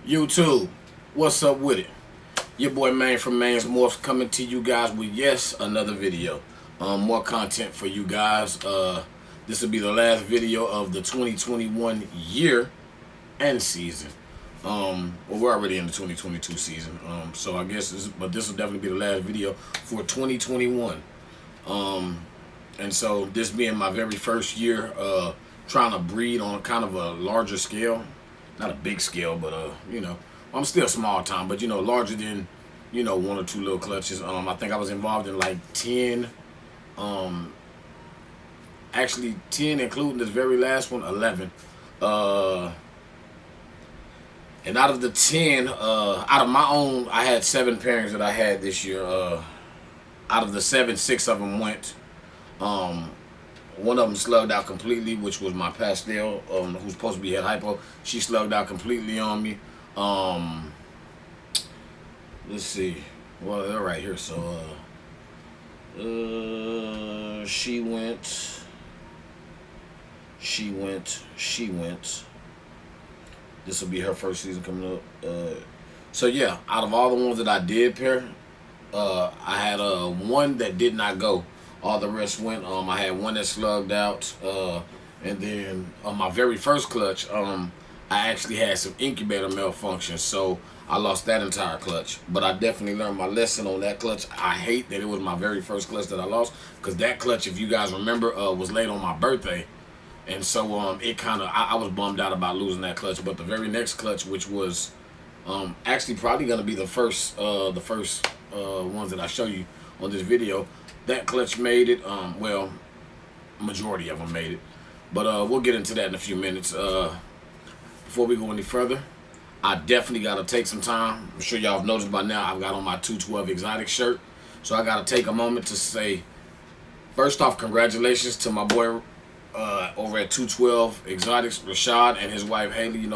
YouTube, what's up with it? Your boy Main from Main's Morphs coming to you guys with yes another video. More content for you guys. This will be the last video of the 2021 year and season. Well, we're already in the 2022 season. So I guess this will definitely be the last video for 2021. And so this being my very first year, trying to breed on kind of a larger scale. Not a big scale, but I'm still small time, but larger than one or two little clutches. I think I was involved in like 10, actually 10 including this very last one, 11. And out of the 10, out of my own, I had 7 pairings that I had this year. Out of the 7, 6 of them went. One of them slugged out completely, which was my pastel, who's supposed to be head hypo. She slugged out completely on me. Let's see. Well, they're right here. So, she went. This will be her first season coming up. So yeah, out of all the ones that I did pair, I had one that did not go. All the rest went. I had one that slugged out, and then on my very first clutch, I actually had some incubator malfunction, so I lost that entire clutch. But I definitely learned my lesson on that clutch. I hate that it was my very first clutch that I lost, because that clutch, if you guys remember, was late on my birthday, and so it kind of I was bummed out about losing that clutch. But the very next clutch, which was actually probably gonna be the first ones that I show you on this video. That clutch made it. Well, majority of them made it, but we'll get into that in a few minutes. Before we go any further, I definitely got to take some time. I'm sure y'all have noticed by now I've got on my 212 Exotic shirt, so I got to take a moment to say, first off, congratulations to my boy over at 212 Exotics, Rashad, and his wife Haley.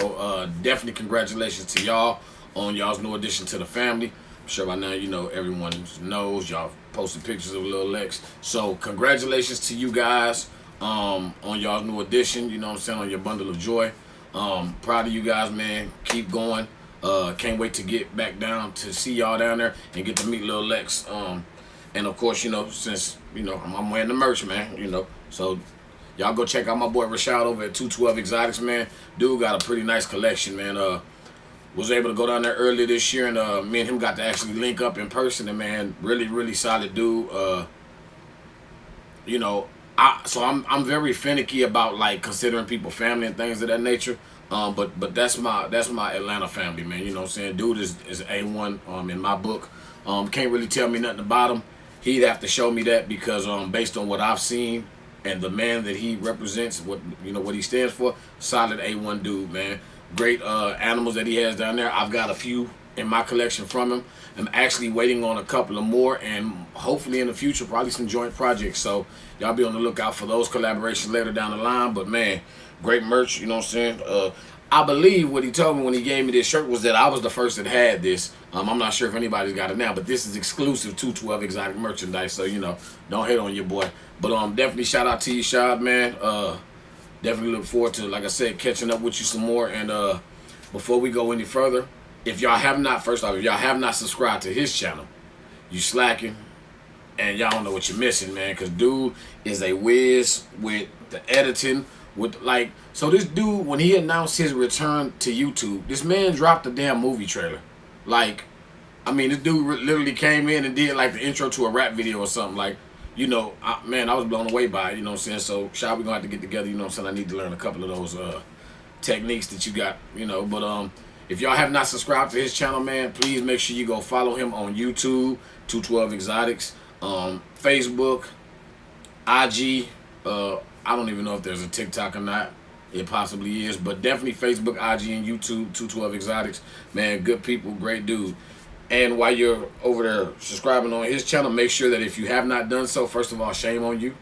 Definitely congratulations to y'all on y'all's new addition to the family. I'm sure by now everyone knows y'all posted pictures of Lil Lex. So congratulations to you guys on y'all's new addition. You know what I'm saying, on your bundle of joy. Proud of you guys, man. Keep going. Can't wait to get back down to see y'all down there and get to meet Lil Lex. And of course, since I'm wearing the merch, man. So y'all go check out my boy Rashad over at 212 Exotics, man. Dude got a pretty nice collection, man. Was able to go down there earlier this year, and me and him got to actually link up in person, and man, really solid dude. So I'm very finicky about like considering people family and things of that nature. But that's my Atlanta family, man. You know what I'm saying? Dude is A1 in my book. Can't really tell me nothing about him. He'd have to show me that, because based on what I've seen and the man that he represents, what he stands for, solid A1 dude, man. Great animals that he has down there. I've got a few in my collection from him. I'm actually waiting on a couple of more, and hopefully in the future probably some joint projects. So y'all be on the lookout for those collaborations later down the line. But man, great merch, you know what I'm saying? I believe what he told me when he gave me this shirt was that I was the first that had this. I'm not sure if anybody's got it now, but this is exclusive 212 Exotic merchandise, so don't hate on your boy. But definitely shout out to you, Shad, man. Definitely look forward to, like I said, catching up with you some more. And before we go any further, if y'all have not subscribed to his channel, you slacking, and y'all don't know what you're missing, man. Because dude is a whiz with the editing, so this dude, when he announced his return to YouTube, this man dropped a damn movie trailer. This dude literally came in and did like the intro to a rap video or something. I was blown away by it, you know what I'm saying? So, Shad, we're going to have to get together, you know what I'm saying? I need to learn a couple of those techniques that you got, But if y'all have not subscribed to his channel, man, please make sure you go follow him on YouTube, 212 Exotics, Facebook, IG. I don't even know if there's a TikTok or not. It possibly is, but definitely Facebook, IG, and YouTube, 212 Exotics. Man, good people, great dude. And while you're over there subscribing on his channel, make sure that if you have not done so, first of all, shame on you.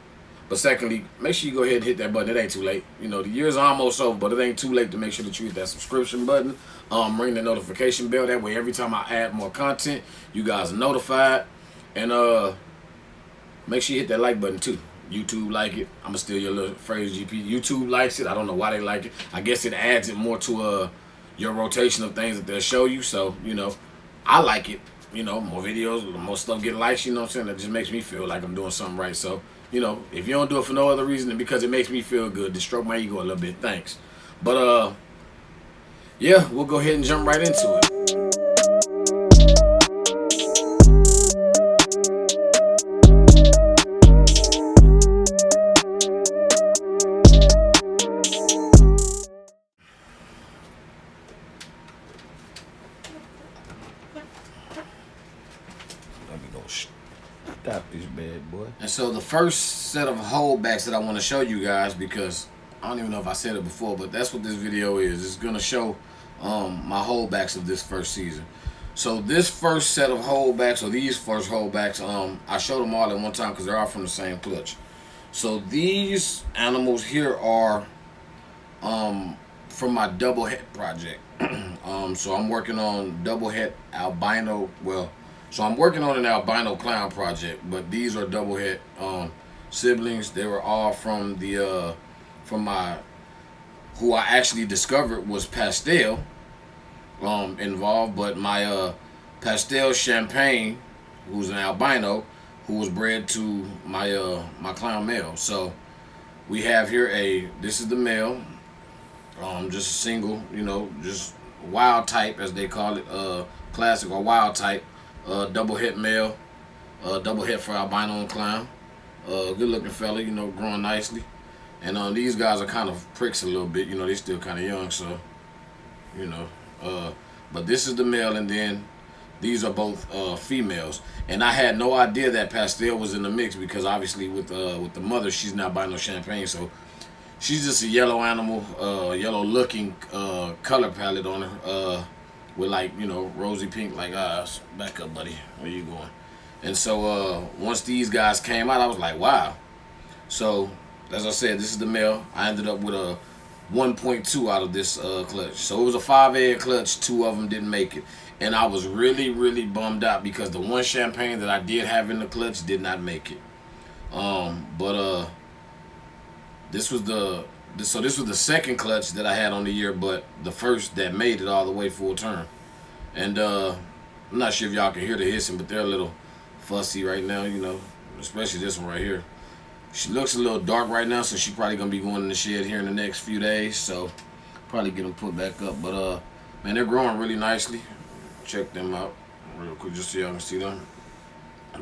But secondly, make sure you go ahead and hit that button. It ain't too late. The year's almost over, but it ain't too late to make sure that you hit that subscription button. Ring the notification bell. That way, every time I add more content, you guys are notified. And make sure you hit that like button too. YouTube like it. I'm gonna steal your little phrase, GP. YouTube likes it. I don't know why they like it. I guess it adds it more to your rotation of things that they'll show you. So, I like it. More videos, more stuff getting likes, you know what I'm saying? That just makes me feel like I'm doing something right. So, if you don't do it for no other reason than because it makes me feel good, to stroke my ego a little bit, thanks. But yeah, we'll go ahead and jump right into it. Let me go stop this bad boy. And so the first set of holdbacks that I want to show you guys, because I don't even know if I said it before, but that's what this video is. It's going to show my holdbacks of this first season. So this first set of holdbacks, or these first holdbacks, I showed them all at one time because they're all from the same clutch. So these animals here are from my double het project. So I'm working on double het albino. So I'm working on an albino clown project, but these are double het siblings. They were all from my who I actually discovered was Pastel involved, but my Pastel Champagne, who's an albino, who was bred to my clown male. So we have here this is the male, just a single, just wild type as they call it, classic or wild type, double het male, double het for albino and clown, good looking fella, growing nicely. And these guys are kind of pricks a little bit, they still kind of young, so but this is the male, and then these are both females. And I had no idea that Pastel was in the mix because obviously with the mother, she's not albino champagne, so she's just a yellow animal, yellow looking color palette on her, with rosy pink like eyes. Back up, buddy. Where you going? And so once these guys came out, I was like, wow. So as I said, this is the male. I ended up with a 1.2 out of this clutch. So it was a 5-egg clutch. 2 of them didn't make it. And I was really, really bummed out because the one champagne that I did have in the clutch did not make it. But this was the second clutch that I had on the year, but the first that made it all the way full term. And I'm not sure if y'all can hear the hissing, but they're a little fussy right now, especially this one right here. She looks a little dark right now, so she's probably gonna be going in the shed here in the next few days. So probably get them put back up. But man, they're growing really nicely. Check them out real quick just so y'all can see them.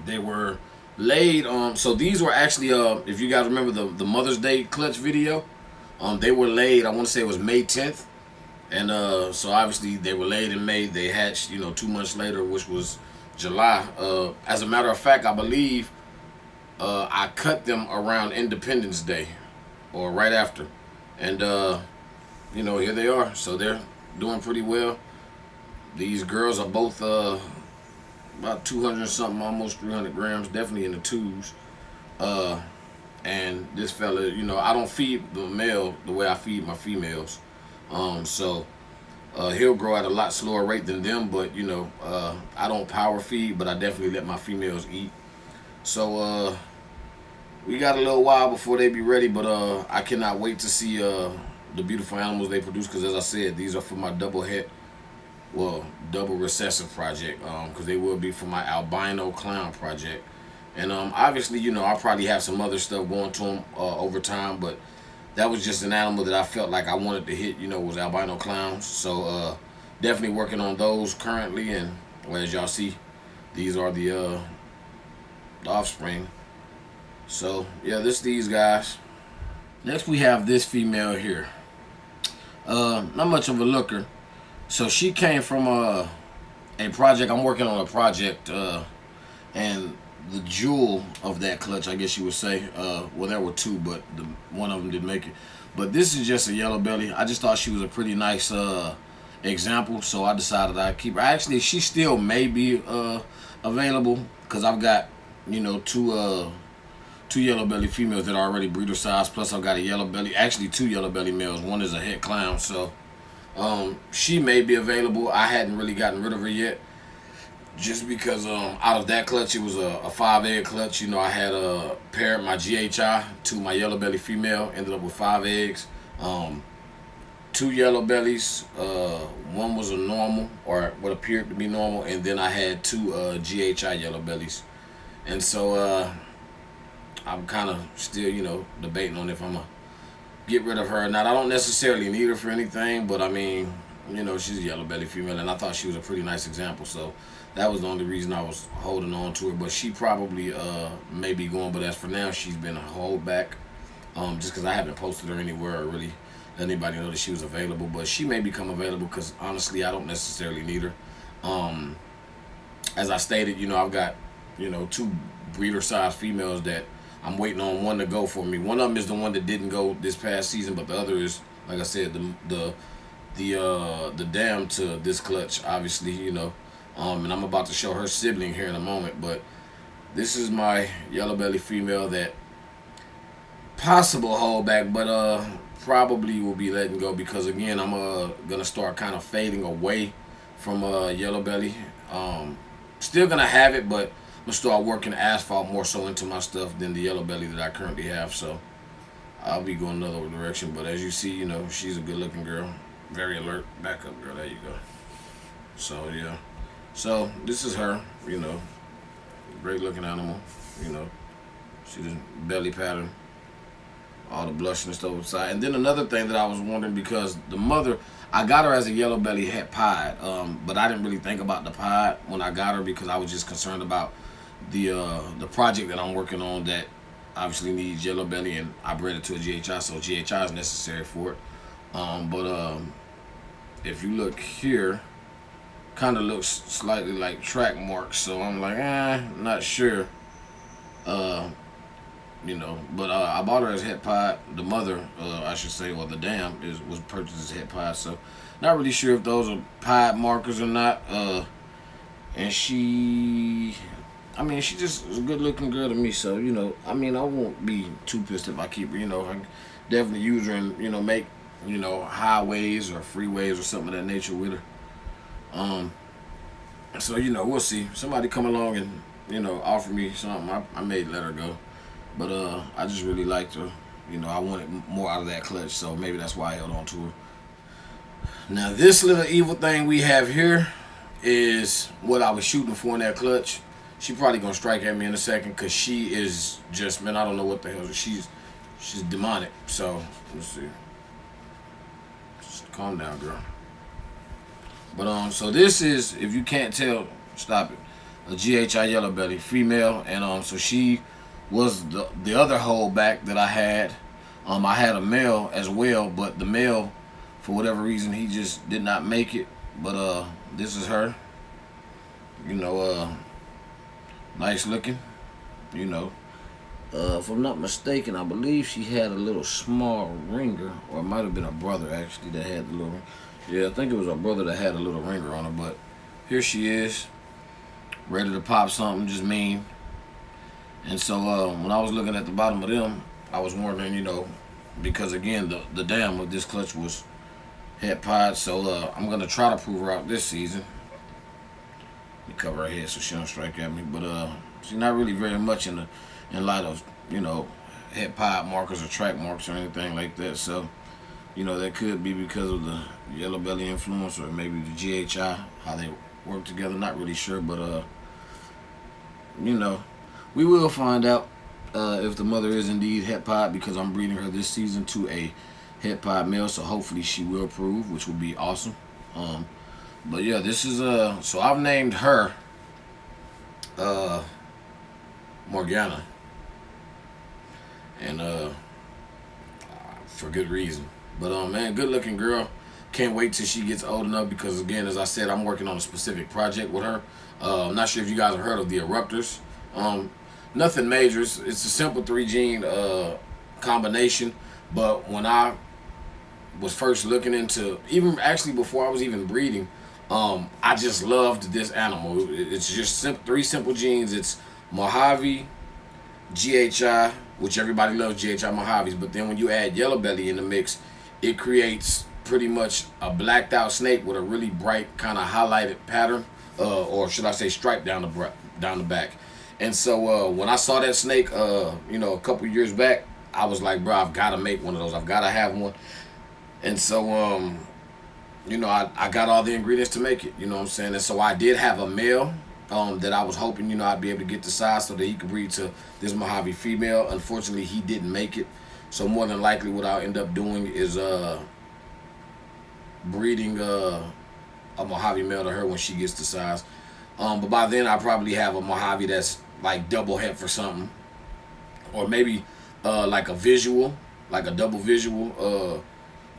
They were laid so these were actually if you guys remember the Mother's Day clutch video, they were laid, I want to say it was May 10th. And so obviously they were laid in May. They hatched 2 months later, which was July. As a matter of fact, I believe I cut them around Independence Day or right after. And here they are. So they're doing pretty well. These girls are both about 200 something, almost 300 grams, definitely in the twos. And this fella, I don't feed the male the way I feed my females. So he'll grow at a lot slower rate than them, but I don't power feed, but I definitely let my females eat. So we got a little while before they be ready, but I cannot wait to see the beautiful animals they produce, because as I said, these are for my double recessive project, because they will be for my albino clown project. And obviously, I'll probably have some other stuff going to them over time, but that was just an animal that I felt like I wanted to hit, was albino clowns. So definitely working on those currently, and as y'all see, these are the offspring. So yeah, these guys. Next we have this female here. Not much of a looker. So she came from a project. I'm working on a project, and the jewel of that clutch, I guess you would say, well, there were 2, but one of them didn't make it. But this is just a yellow belly. I just thought she was a pretty nice example, so I decided I'd keep her. Actually, she still may be available, because I've got 2 yellow belly females that are already breeder size, plus I've got a yellow belly, actually 2 yellow belly males. One is a het clown, so she may be available. I hadn't really gotten rid of her yet, just because out of that clutch, it was a 5-egg clutch. I had paired my GHI to my yellow belly female, ended up with 5 eggs. two yellow bellies. One was a normal, or what appeared to be normal, and then I had two GHI yellow bellies. And so I'm kind of still, debating on if I'm gonna get rid of her or not. I don't necessarily need her for anything, but I mean, she's a yellow belly female, and I thought she was a pretty nice example. So that was the only reason I was holding on to her. But she probably may be going. But as for now, she's been a holdback. Just because I haven't posted her anywhere or really let anybody know that she was available. But she may become available because honestly, I don't necessarily need her. Um, as I stated, I've got two breeder size females that I'm waiting on one to go for me. One of them is the one that didn't go this past season, but the other is, like I said, the dam to this clutch, obviously, and I'm about to show her sibling here in a moment. But this is my yellow belly female that possible holdback, but probably will be letting go because again I'm gonna start kind of fading away from yellow belly. Still gonna have it, but I'm gonna start working asphalt more so into my stuff than the yellow belly that I currently have. So I'll be going another direction. But as you see, she's a good looking girl, very alert. Back up, girl. There you go. So yeah. So this is her. Great looking animal. She's a belly pattern, all the blushing and stuff inside. And then another thing that I was wondering, because the mother, I got her as a yellow belly het pied, but I didn't really think about the pied when I got her because I was just concerned about the project that I'm working on that obviously needs yellow belly, and I bred it to a GHI, so GHI is necessary for it. But if you look here, kind of looks slightly like track marks, so I'm like, not sure. But I bought her as het pied. The mother, I should say, or the dam was purchased as het pied. So not really sure if those are pied markers or not. And she just is a good looking girl to me. So I won't be too pissed if I keep her. I can definitely use her and make highways or freeways or something of that nature with her. So we'll see. Somebody come along and offer me something, I may let her go. But I just really liked her. I wanted more out of that clutch, so maybe that's why I held on to her. Now this little evil thing we have here is what I was shooting for in that clutch. She probably gonna strike at me in a second because she is just, man, I don't know what the hell. She's demonic. So let's see. Just calm down, girl. But so this is, if you can't tell, stop it. A GHI yellow belly female, and so she was the other holdback that I had. I had a male as well, but the male, for whatever reason, he just did not make it. But this is her. Nice looking. If I'm not mistaken, I believe she had a little small ringer, or it might have been a brother actually that had the little. Yeah, I think it was a brother that had a little ringer on her. But here she is, ready to pop something, just mean. And so when I was looking at the bottom of them, I was wondering, because again, the dam of this clutch was het pied. So I'm going to try to prove her out this season. Let me cover her head so she don't strike at me. But she's not really very much in light of, het pied markers or track marks or anything like that. So, that could be because of the yellow belly influence or maybe the GHI, how they work together. Not really sure, but, we will find out if the mother is indeed het pied, because I'm breeding her this season to a het pied male, so hopefully she will prove, which will be awesome. But yeah, this is so I've named her Morgana, and for good reason. But man, good looking girl. Can't wait till she gets old enough, because again, as I said, I'm working on a specific project with her. I'm not sure if you guys have heard of the Eruptors. Nothing major. It's a simple 3-gene combination. But when I was first looking into, even actually before I was even breeding, I just loved this animal. It's just 3 simple genes. It's Mojave, GHI, which everybody loves GHI Mojaves. But then when you add yellow belly in the mix, it creates pretty much a blacked out snake with a really bright kind of highlighted pattern, or should I say stripe down the back. And so when I saw that snake, a couple years back, I was like, bro, I've got to make one of those. I've got to have one. And so I got all the ingredients to make it. You know what I'm saying? And so I did have a male that I was hoping I'd be able to get the size so that he could breed to this Mojave female. Unfortunately, he didn't make it. So more than likely, what I'll end up doing is breeding a Mojave male to her when she gets the size. But by then, I probably have a Mojave that's like double het for something, or maybe like a visual, like a double visual.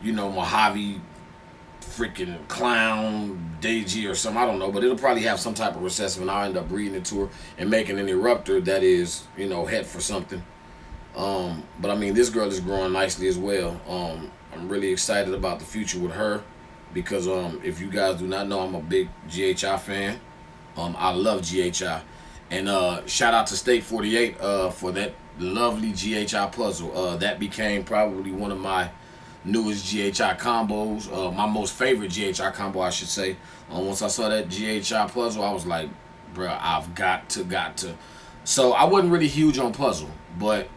Mojave freaking clown Deji or something. I don't know, but it'll probably have some type of recessive, and I'll end up breeding it to her and making an eruptor that is het for something. But I mean, this girl is growing nicely as well. I'm really excited about the future with her because if you guys do not know, I'm a big GHI fan. I love GHI, and shout out to State 48 for that lovely GHI puzzle. That became probably one of my newest GHI combos, my most favorite GHI combo, I should say. Once I saw that GHI puzzle, I was like, bruh, I've got to. So I wasn't really huge on puzzle, but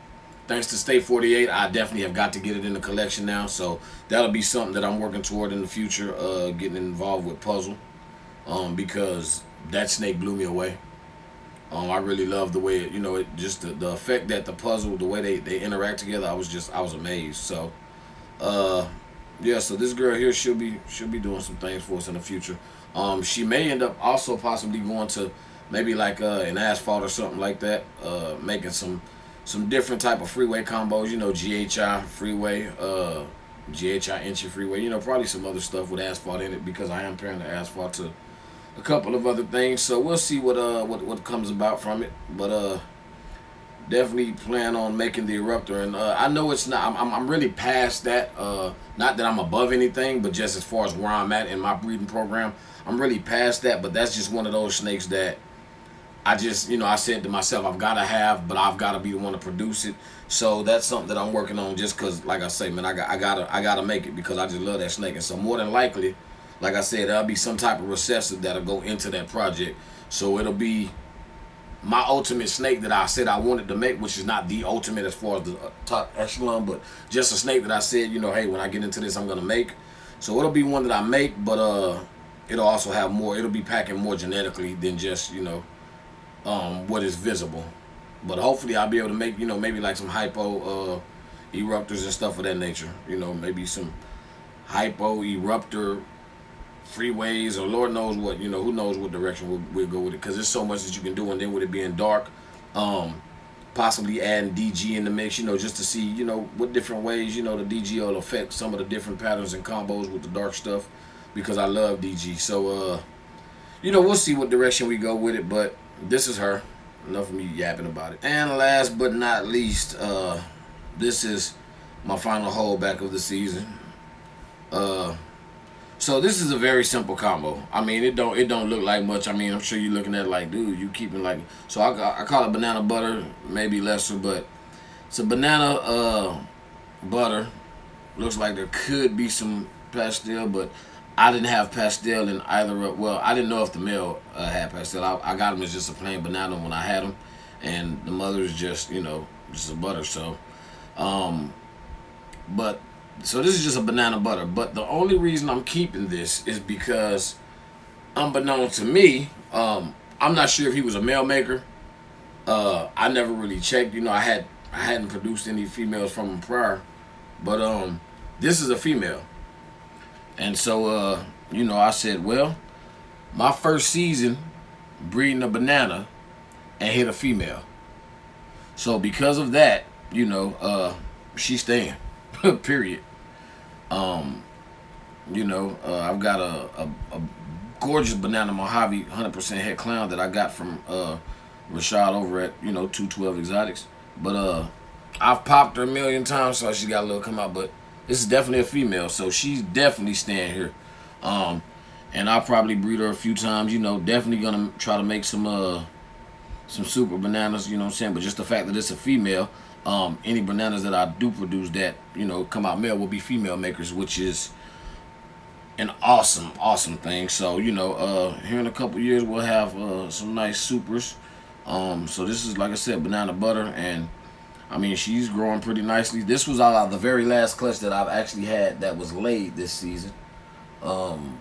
thanks to State 48, I definitely have got to get it in the collection now. So that'll be something that I'm working toward in the future, getting involved with puzzle, because that snake blew me away. I really love the way it just the effect that the puzzle, the way they interact together. I was amazed. So yeah, so this girl here should be doing some things for us in the future. She may end up also possibly going to maybe like an asphalt or something like that, making some different type of freeway combos, GHI freeway, GHI inch freeway, probably some other stuff with asphalt in it, because I am pairing the asphalt to a couple of other things. So we'll see what comes about from it, but definitely plan on making the eruptor. And I know it's not, I'm really past that, not that I'm above anything, but just as far as where I'm at in my breeding program, I'm really past that. But that's just one of those snakes that I just, I said to myself, I've got to have, but I've got to be the one to produce it. So that's something that I'm working on, just because, like I say, man, I gotta make it, because I just love that snake. And so more than likely, like I said, there'll be some type of recessive that'll go into that project. So it'll be my ultimate snake that I said I wanted to make, which is not the ultimate as far as the top echelon, but just a snake that I said, hey, when I get into this, I'm gonna make. So it'll be one that I make, but it'll also have more. It'll be packing more genetically than just what is visible. But hopefully I'll be able to make maybe like some hypo eruptors and stuff of that nature. Maybe some hypo eruptor freeways, or Lord knows what, who knows what direction we'll go with it, because there's so much that you can do. And then with it being dark, possibly adding DG in the mix, just to see, what different ways, the DG will affect some of the different patterns and combos with the dark stuff, because I love DG. So, we'll see what direction we go with it, but this is her. Enough of me yapping about it. And last but not least, this is my final holdback of the season. So this is a very simple combo. I mean, it don't look like much. I mean, I'm sure you're looking at it like, dude, you keeping like. So I call it banana butter, maybe lesser, but it's a banana butter. Looks like there could be some pastel, but I didn't have pastel in either. Well, I didn't know if the male had pastel. I got them as just a plain banana when I had them, and the mother is just just a butter. So, but. So this is just a banana butter, but the only reason I'm keeping this is because, unbeknownst to me, I'm not sure if he was a male maker. I never really checked. I hadn't produced any females from him prior, but this is a female, and so I said, well, my first season breeding a banana and hit a female, so because of that, she's staying. Period. I've got a gorgeous banana Mojave 100% head clown that I got from Rashad over at 212 Exotics. But I've popped her a million times, so she got a little come out. But this is definitely a female, so she's definitely staying here. And I'll probably breed her a few times. Definitely gonna try to make some super bananas. You know what I'm saying? But just the fact that it's a female. Any bananas that I do produce that come out male will be female makers, which is an awesome thing. So here in a couple years we'll have some nice supers. So this is, like I said, banana butter, and I mean, she's growing pretty nicely. This was the very last clutch that I've actually had that was laid this season. Um,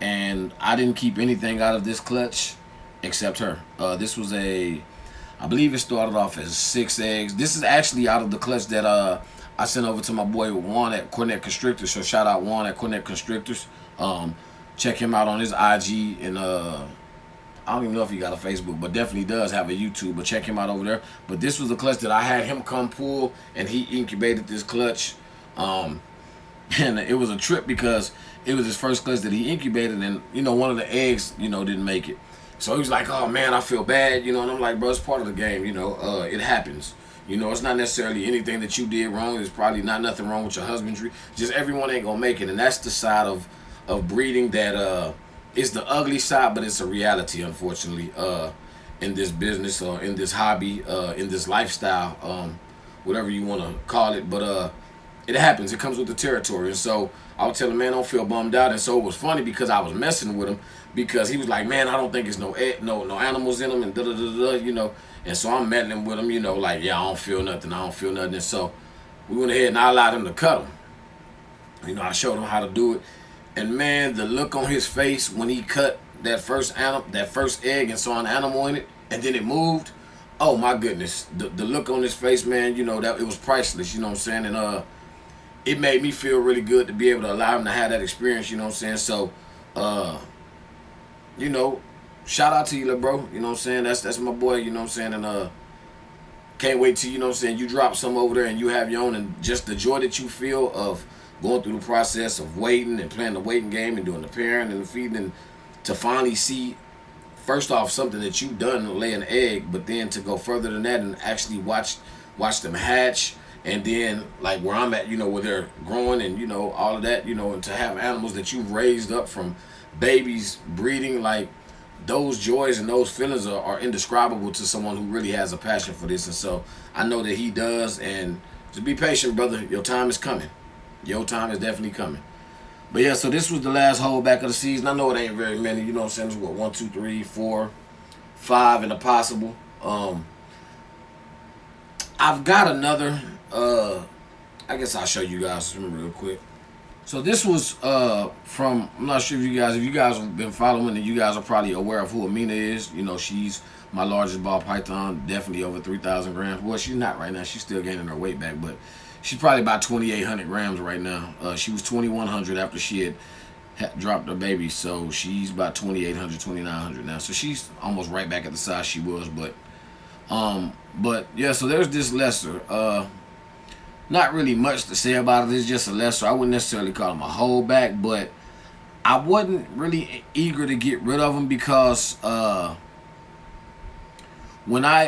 and I didn't keep anything out of this clutch except her. This was I believe it started off as 6 eggs. This is actually out of the clutch that I sent over to my boy Juan at Cornet Constrictors. So shout out Juan at Cornet Constrictors. Check him out on his IG, and I don't even know if he got a Facebook, but definitely does have a YouTube. But check him out over there. But this was the clutch that I had him come pull, and he incubated this clutch. And it was a trip because it was his first clutch that he incubated, and one of the eggs didn't make it. So he was like, "Oh man, I feel bad," and I'm like, "Bro, it's part of the game, it happens. It's not necessarily anything that you did wrong. There's probably not nothing wrong with your husbandry. Just everyone ain't gonna make it, and that's the side of breeding that it's the ugly side, but it's a reality, unfortunately, in this business or in this hobby, in this lifestyle, whatever you want to call it. But it happens. It comes with the territory. And so I would tell him, man, don't feel bummed out. And so it was funny because I was messing with him because he was like, man, I don't think it's no animals in them and da-da-da-da, And so I'm meddling with him, like, yeah, I don't feel nothing. And so we went ahead and I allowed him to cut him. I showed him how to do it. And man, the look on his face when he cut that first egg and saw an animal in it, and then it moved. Oh my goodness, the look on his face, man. That it was priceless. You know what I'm saying? And it made me feel really good to be able to allow him to have that experience. You know what I'm saying? So, shout out to you, little bro. You know what I'm saying? That's my boy. You know what I'm saying? And can't wait till you drop some over there and you have your own, and just the joy that you feel of going through the process of waiting and playing the waiting game and doing the pairing and the feeding, and to finally see, first off, something that you've done, lay an egg, but then to go further than that and actually watch them hatch, and then like where I'm at, where they're growing and all of that, and to have animals that you've raised up from babies breeding, like those joys and those feelings are indescribable to someone who really has a passion for this. And so I know that he does, and just be patient, brother. Your time is coming. Your time is definitely coming. But yeah, so this was the last holdback of the season. I know it ain't very many, you know what I'm saying? It's what, 1, 2, 3, 4, 5 in the possible. I've got another, I guess I'll show you guys real quick. So this was from, I'm not sure if you guys have been following, and you guys are probably aware of who Amina is. She's my largest ball python, definitely over 3,000 grams. Well, she's not right now. She's still gaining her weight back, but she's probably about 2,800 grams right now. She was 2,100 after she had dropped her baby, so she's about 2,800, 2,900 now. So she's almost right back at the size she was. But yeah, so there's this lesser. Not really much to say about it. It's just a lesser. I wouldn't necessarily call him a holdback, but I wasn't really eager to get rid of him because when I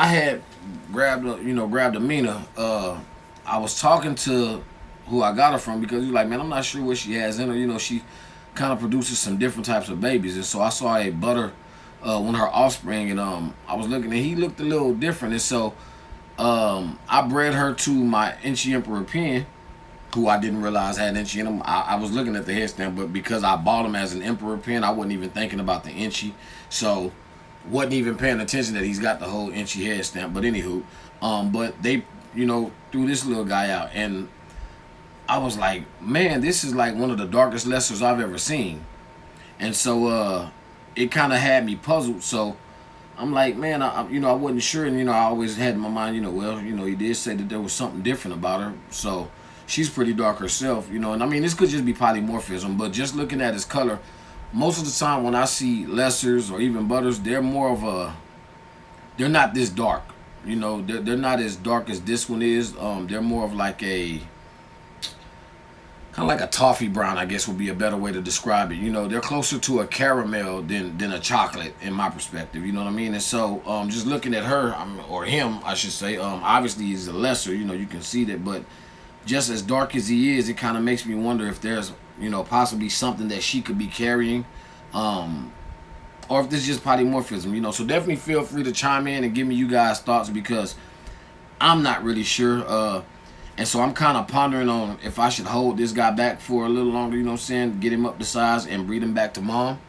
had grabbed Amina, I was talking to who I got her from, because he was like, man, I'm not sure what she has in her. She kind of produces some different types of babies, and so I saw a butter one of her offspring, and I was looking, and he looked a little different, and so I bred her to my Inchi Emperor Pen, who I didn't realize had Inchi in him. I was looking at the head stamp, but because I bought him as an Emperor Pen, I wasn't even thinking about the Inchi, so wasn't even paying attention that he's got the whole Inchi head stamp. But anywho, but they threw this little guy out, and I was like, man, this is like one of the darkest lessers I've ever seen. And so it kind of had me puzzled. So I'm like, man, I wasn't sure, and I always had in my mind, he did say that there was something different about her. So she's pretty dark herself, and I mean, this could just be polymorphism, but just looking at his color, most of the time when I see lessers or even butters, they're not this dark. They're not as dark as this one is. They're more of like a kind of like a toffee brown, I guess would be a better way to describe it. They're closer to a caramel than a chocolate in my perspective. You know what I mean? And so just looking at her, or him, I should say, obviously he's a lesser. You can see that, but just as dark as he is, it kind of makes me wonder if there's possibly something that she could be carrying, or if this is just polymorphism. So definitely feel free to chime in and give me you guys thoughts, because I'm not really sure. And so I'm kind of pondering on if I should hold this guy back for a little longer, get him up to size and breed him back to mom,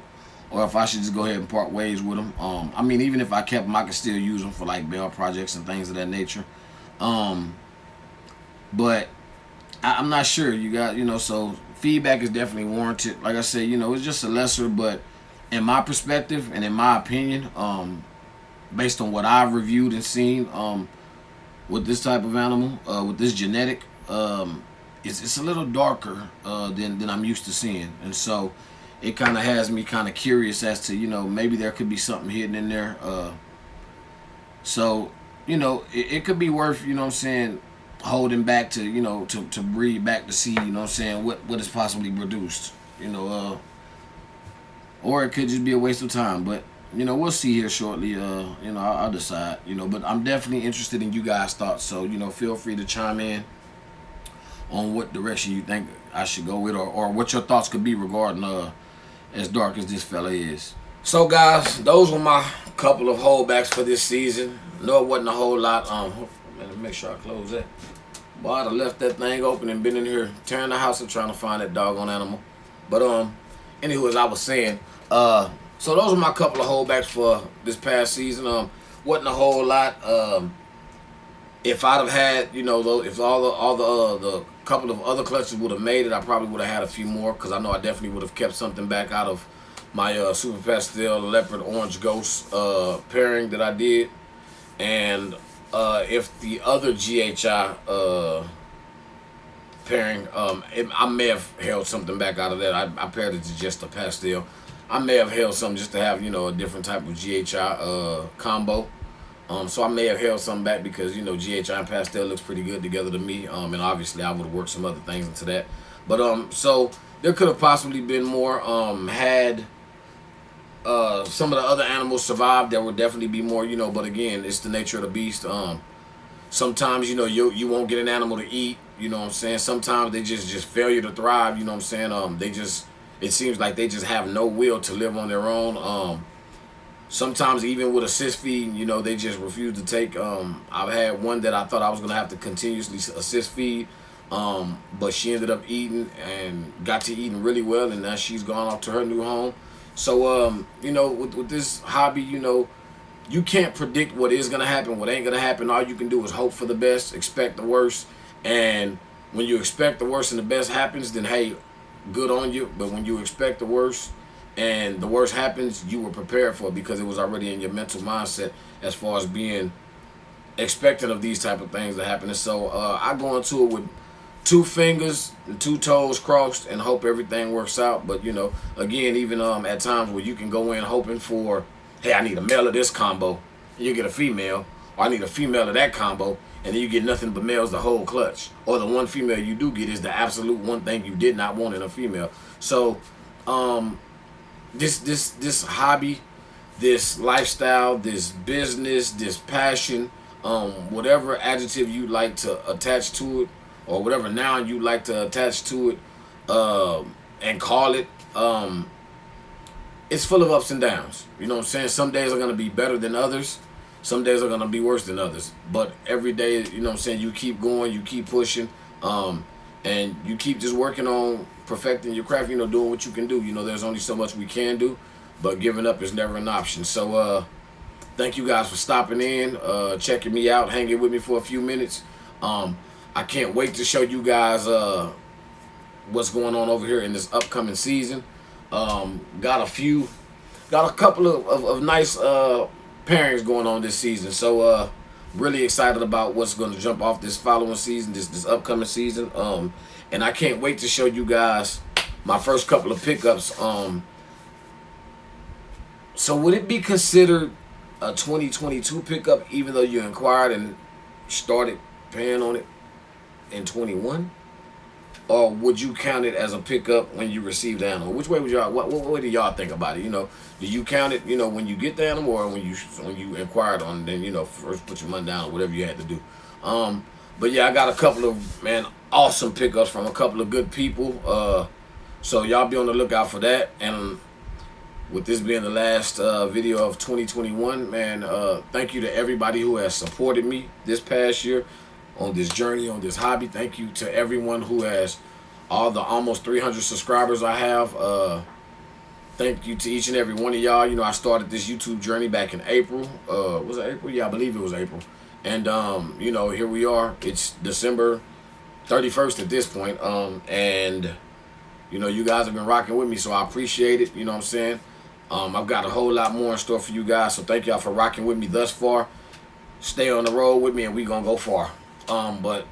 or if I should just go ahead and part ways with them. I mean, even if I kept them, I could still use them for like bail projects and things of that nature. Um, but I'm not sure. You got, so feedback is definitely warranted. Like I said, it's just a lesser, but in my perspective and in my opinion, based on what I've reviewed and seen, with this type of animal, with this genetic, it's a little darker than I'm used to seeing, and so it kind of has me kind of curious as to maybe there could be something hidden in there. So it could be worth what I'm saying, holding back to to breed back to see what I'm saying what is possibly produced, or it could just be a waste of time. But we'll see here shortly. I'll decide. But I'm definitely interested in you guys' thoughts. So feel free to chime in on what direction you think I should go with, or what your thoughts could be regarding as dark as this fella is. So guys, those were my couple of holdbacks for this season. No, it wasn't a whole lot. Let me make sure I close that. Boy, I'd have left that thing open and been in here tearing the house up trying to find that doggone animal. But anywho, as I was saying, so those are my couple of holdbacks for this past season. Wasn't a whole lot. If I'd have had, if all the couple of other clutches would have made it, I probably would have had a few more, because I know I definitely would have kept something back out of my Super Pastel Leopard Orange Ghost pairing that I did. And if the other GHI pairing, I may have held something back out of that. I paired it to just a pastel. I may have held something just to have, a different type of GHI combo. So I may have held something back because, GHI and pastel looks pretty good together to me. And obviously I would have worked some other things into that. But so there could have possibly been more. Had some of the other animals survived, there would definitely be more, but again, it's the nature of the beast. Sometimes, you won't get an animal to eat, Sometimes they just failure to thrive, it seems like they just have no will to live on their own. Sometimes even with assist feed, they just refuse to take. I've had one that I thought I was going to have to continuously assist feed, but she ended up eating and got to eating really well, and now she's gone off to her new home. So, with this hobby, you can't predict what is going to happen, what ain't going to happen. All you can do is hope for the best, expect the worst, and when you expect the worst and the best happens, then hey, good on you. But when you expect the worst and the worst happens, you were prepared for it because it was already in your mental mindset as far as being expectant of these type of things to happen. And so I go into it with 2 fingers and 2 toes crossed and hope everything works out. But again, even at times where you can go in hoping for, hey, I need a male of this combo, and you get a female, or I need a female of that combo, and then you get nothing but males the whole clutch. Or the one female you do get is the absolute one thing you did not want in a female. So this hobby, this lifestyle, this business, this passion, whatever adjective you like to attach to it, or whatever noun you like to attach to it, and call it, it's full of ups and downs. Some days are going to be better than others. Some days are going to be worse than others. But every day, you keep going, you keep pushing, and you keep just working on perfecting your craft, doing what you can do. There's only so much we can do, but giving up is never an option. So thank you guys for stopping in, checking me out, hanging with me for a few minutes. I can't wait to show you guys what's going on over here in this upcoming season. Got a couple of nice pairings going on this season. So really excited about what's going to jump off this following season, this upcoming season. And I can't wait to show you guys my first couple of pickups. So would it be considered a 2022 pickup even though you inquired and started paying on it in 21? Or would you count it as a pickup when you receive the animal? Which way would y'all? What way do y'all think about it? Do you count it? When you get the animal, or when you inquired on it, then first put your money down or whatever you had to do. But yeah, I got a couple of awesome pickups from a couple of good people. So y'all be on the lookout for that. And with this being the last video of 2021, thank you to everybody who has supported me this past year on this journey, on this hobby. Thank you to everyone who has, all the almost 300 subscribers I have. thank you to each and every one of y'all. You know, I started this YouTube journey back in April. Was it April? Yeah, I believe it was April. And you know, here we are. It's December 31st at this point. And you know, you guys have been rocking with me, so I appreciate it. You know what I'm saying? I've got a whole lot more in store for you guys, so thank y'all for rocking with me thus far. Stay on the road with me, and we gonna go far. But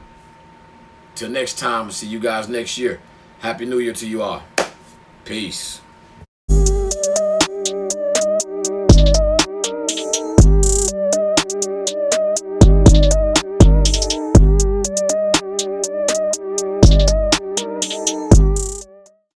till next time, see you guys next year. Happy New Year to you all. Peace.